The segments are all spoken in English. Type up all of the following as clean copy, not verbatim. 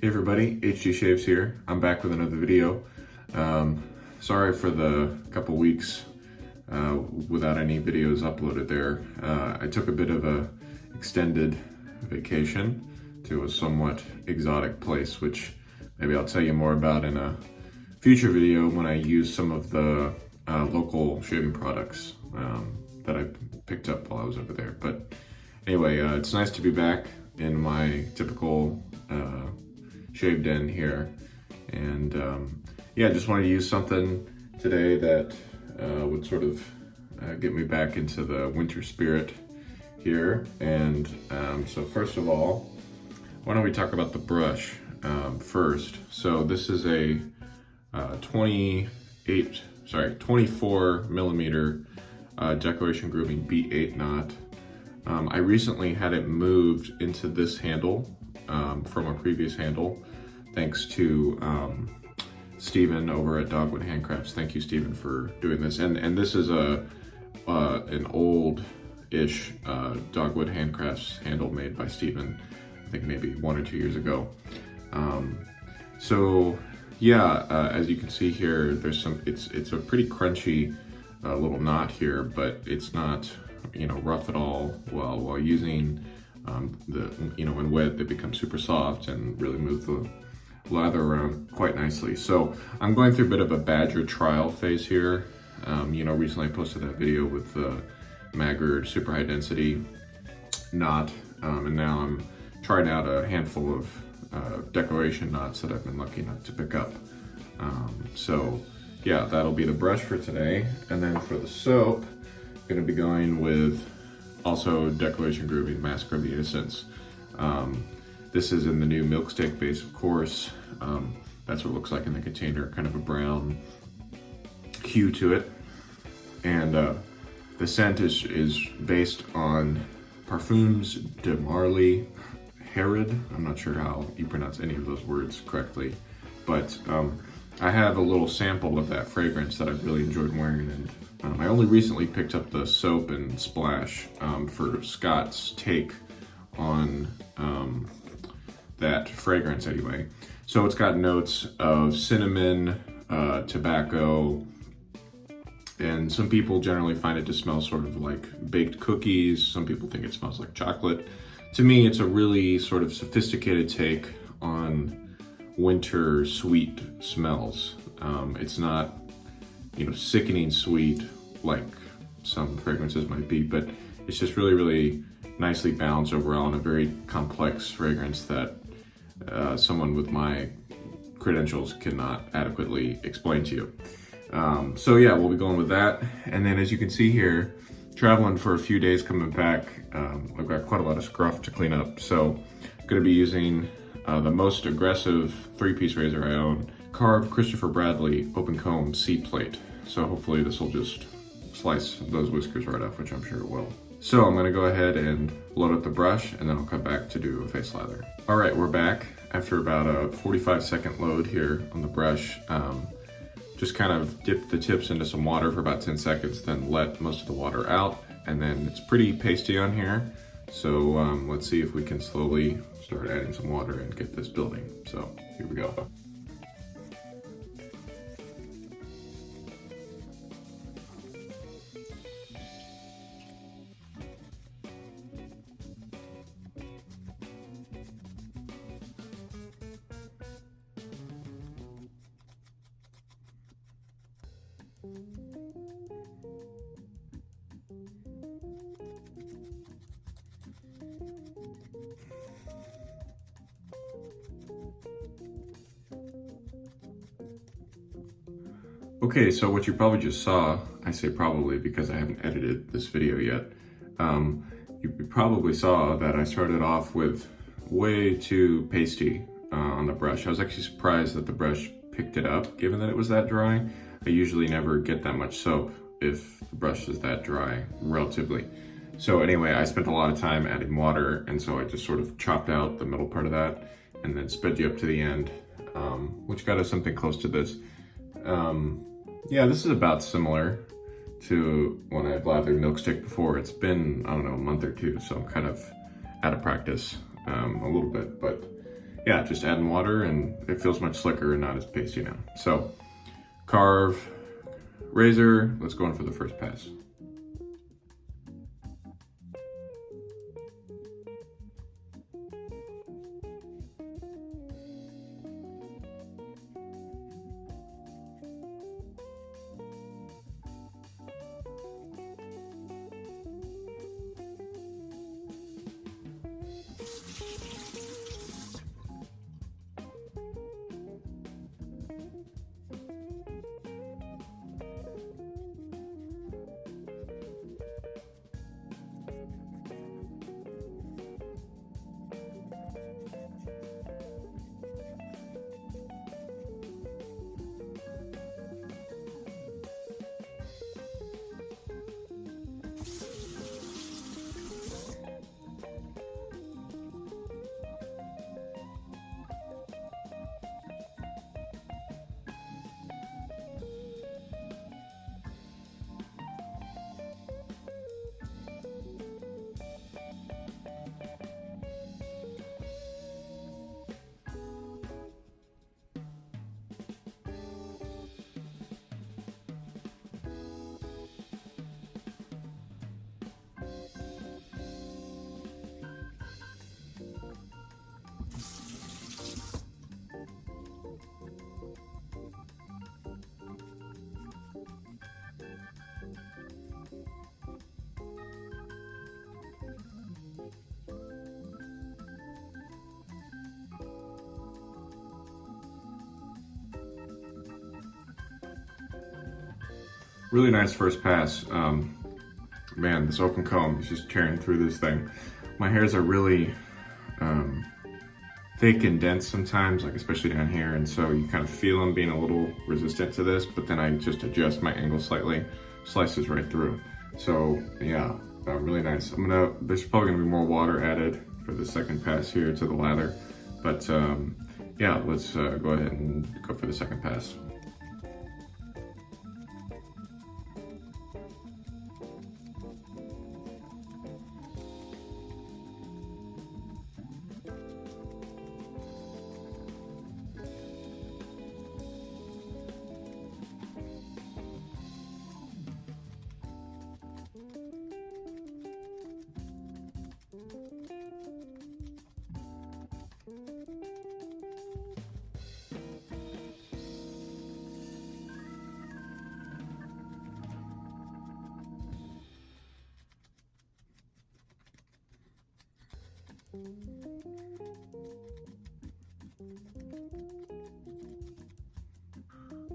Hey everybody, HG Shaves here. I'm back with another video. Sorry for the couple weeks without any videos uploaded there. I took a bit of a extended vacation to a somewhat exotic place, which maybe I'll tell you more about in a future video when I use some of the local shaving products that I picked up while I was over there. But anyway, it's nice to be back in my typical shave den here, and yeah, just wanted to use something today that would sort of get me back into the winter spirit here. And so first of all, why don't we talk about the brush first. So this is a 24 millimeter Decoration Grooming B8 knot. I recently had it moved into this handle from a previous handle, thanks to Steven over at Dogwood Handcrafts. Thank you, Steven, for doing this. And this is an old-ish Dogwood Handcrafts handle made by Steven, I think maybe 1 or 2 years ago. So yeah, as you can see here, there's some. It's a pretty crunchy little knot here, but it's not, rough at all. While using when wet, they become super soft and really move the lather around quite nicely. So I'm going through a bit of a badger trial phase here. Recently I posted that video with the Magard super high density knot, and now I'm trying out a handful of decoration knots that I've been lucky enough to pick up. So yeah, that'll be the brush for today. And then for the soap, I'm gonna be going with also Decoration Grooming Massacre of the Innocents. This is in the new milk steak base, of course. That's what it looks like in the container, kind of a brown hue to it. And the scent is based on Parfums de Marly Herod. I'm not sure how you pronounce any of those words correctly, but I have a little sample of that fragrance that I've really enjoyed wearing, and I only recently picked up the soap and splash for Scott's take on that fragrance anyway. So it's got notes of cinnamon, tobacco, and some people generally find it to smell sort of like baked cookies. Some people think it smells like chocolate. To me, it's a really sort of sophisticated take on winter sweet smells. It's not, sickening sweet like some fragrances might be, but it's just really, really nicely balanced overall, and a very complex fragrance that someone with my credentials cannot adequately explain to you. So yeah, we'll be going with that. And then as you can see here, traveling for a few days, coming back, I've got quite a lot of scruff to clean up. So I'm gonna be using the most aggressive 3-piece razor I own, Karve Christopher Bradley Open Comb C Plate. So hopefully this will just slice those whiskers right off, which I'm sure it will. So I'm gonna go ahead and load up the brush, and then I'll come back to do a face lather. All right, we're back after about a 45-second load here on the brush. Just kind of dip the tips into some water for about 10 seconds, then let most of the water out. And then it's pretty pasty on here. So let's see if we can slowly start adding some water and get this building. So here we go. Okay, so what you probably just saw, I say probably because I haven't edited this video yet, you probably saw that I started off with way too pasty on the brush. I was actually surprised that the brush picked it up, given that it was that dry. I usually never get that much soap if the brush is that dry, relatively. So anyway, I spent a lot of time adding water, and so I just sort of chopped out the middle part of that and then sped you up to the end, which got us something close to this. Yeah, this is about similar to when I've lathered milk stick before. It's been, I don't know, a month or two, so I'm kind of out of practice a little bit. But yeah, just adding water and it feels much slicker and not as pasty now. So Karve, razor, let's go in for the first pass. Really nice first pass. Man, this open comb is just tearing through this thing. My hairs are really thick and dense sometimes, like especially down here, and so you kind of feel them being a little resistant to this, but then I just adjust my angle slightly, slices right through. So yeah, really nice. There's probably gonna be more water added for the second pass here to the lather, but yeah, let's go ahead and go for the second pass.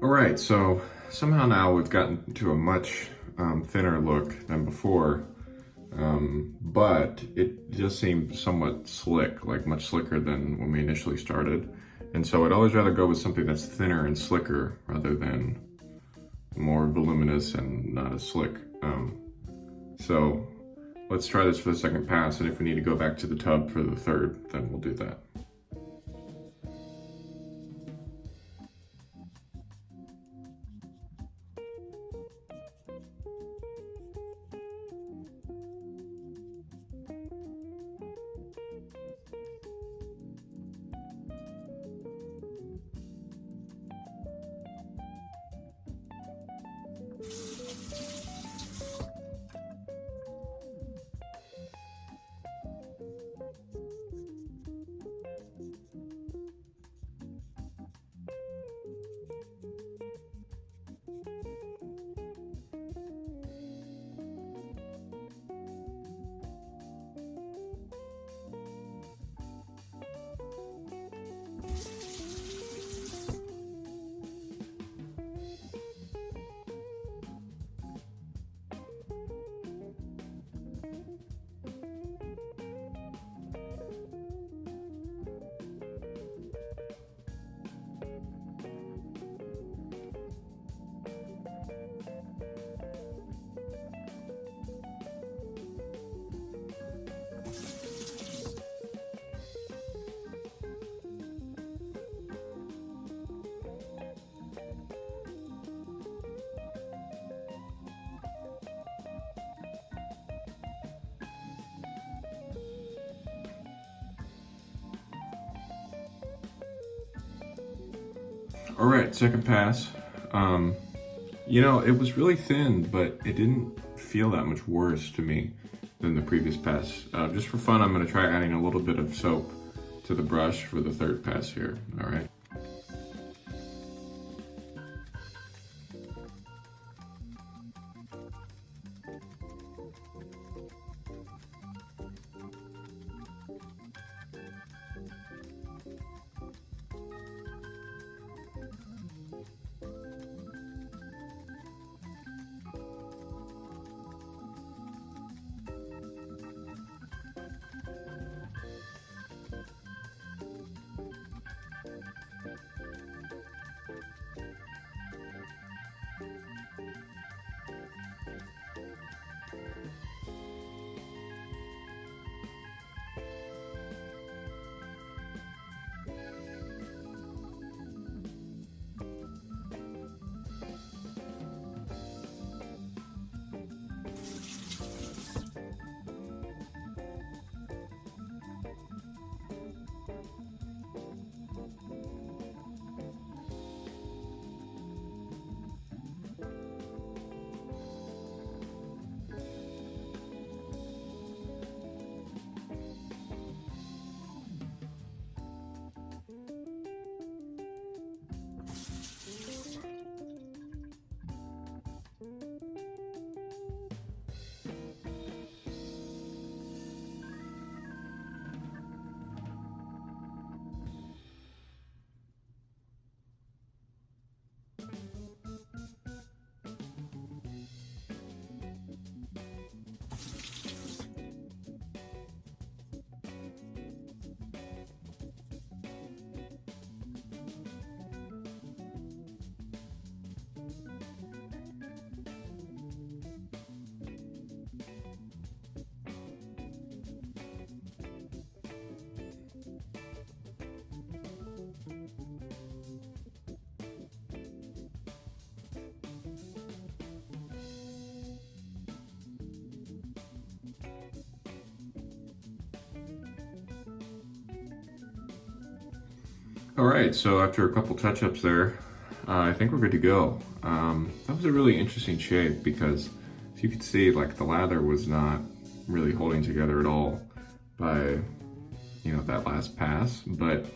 All right, so somehow now we've gotten to a much thinner look than before, but it just seems somewhat slick, like much slicker than when we initially started. And so I'd always rather go with something that's thinner and slicker rather than more voluminous and not as slick. So let's try this for the second pass, and if we need to go back to the tub for the third, then we'll do that. All right, second pass. You know, it was really thin, but it didn't feel that much worse to me than the previous pass. Just for fun, I'm gonna try adding a little bit of soap to the brush for the third pass here, all right? All right, so after a couple touch-ups there, I think we're good to go. That was a really interesting shape because, as you can see, like the lather was not really holding together at all by, you know, that last pass. But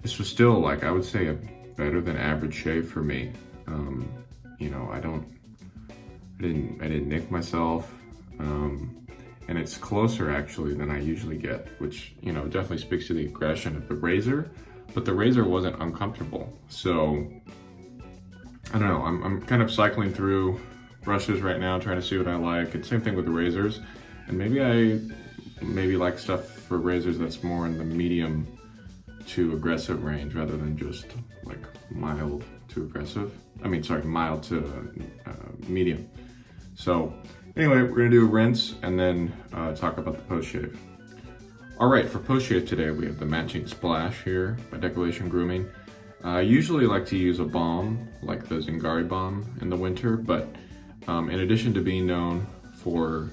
this was still, like, I would say a better than average shape for me. You know, I didn't nick myself. And it's closer actually than I usually get, which, you know, definitely speaks to the aggression of the razor, but the razor wasn't uncomfortable. So I don't know, I'm kind of cycling through brushes right now, trying to see what I like. And same thing with the razors. And maybe I like stuff for razors that's more in the medium to aggressive range rather than just like mild to aggressive. I mean, sorry, mild to medium. So anyway, we're gonna do a rinse and then talk about the post shave. All right, for post shave today, we have the matching splash here by Decoration Grooming. I usually like to use a balm like the Zingari balm in the winter, but in addition to being known for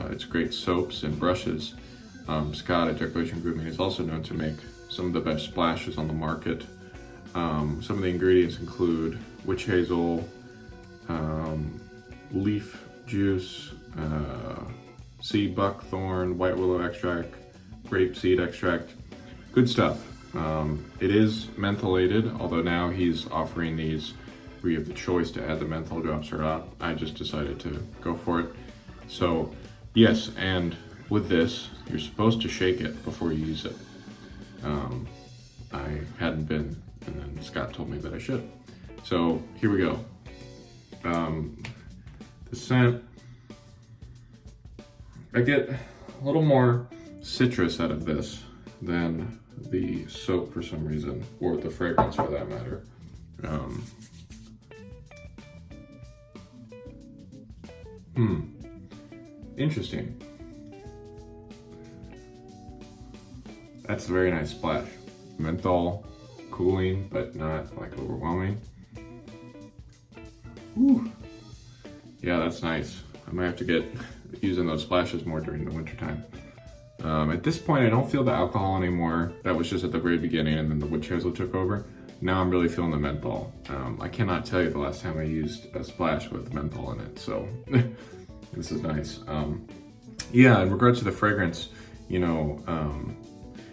its great soaps and brushes, Scott at Decoration Grooming is also known to make some of the best splashes on the market. Some of the ingredients include witch hazel, leaf juice, sea buckthorn, white willow extract, grape seed extract. Good stuff. It is mentholated, although now he's offering these where you have the choice to add the menthol drops or not. I just decided to go for it. So yes, and with this, you're supposed to shake it before you use it. I hadn't been, and then Scott told me that I should. So here we go. The scent, I get a little more citrus out of this than the soap for some reason, or the fragrance for that matter. Interesting. That's a very nice splash. Menthol, cooling, but not like overwhelming. Whew. Yeah, that's nice. I might have to get using those splashes more during the winter time. At this point, I don't feel the alcohol anymore. That was just at the very beginning, and then the witch hazel took over. now I'm really feeling the menthol. I cannot tell you the last time I used a splash with menthol in it, so this is nice. Yeah, in regards to the fragrance, you know,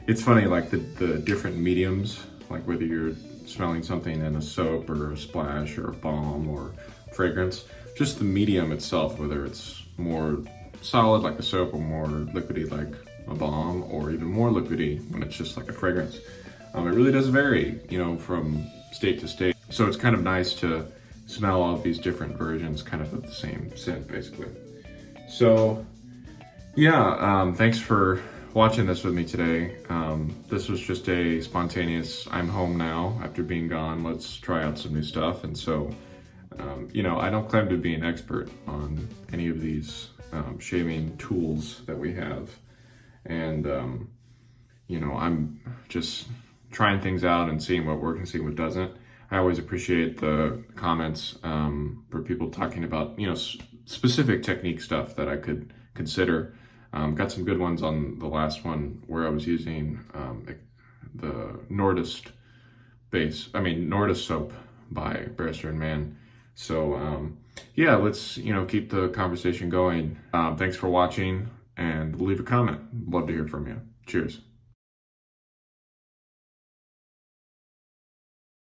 it's funny, like the different mediums, like whether you're smelling something in a soap or a splash or a balm or fragrance, just the medium itself, whether it's more solid like a soap or more liquidy like a balm, or even more liquidy when it's just like a fragrance. It really does vary, you know, from state to state. So it's kind of nice to smell all of these different versions kind of of the same scent, basically. So yeah, thanks for watching this with me today. This was just a spontaneous, I'm home now after being gone, let's try out some new stuff. And so, you know, I don't claim to be an expert on any of these shaving tools that we have. And, you know, I'm just trying things out and seeing what works and seeing what doesn't. I always appreciate the comments for people talking about, you know, specific technique stuff that I could consider. Got some good ones on the last one where I was using the Nordist soap by Barrister and Mann. So yeah, let's, you know, keep the conversation going. Thanks for watching, and leave a comment. Love to hear from you. Cheers.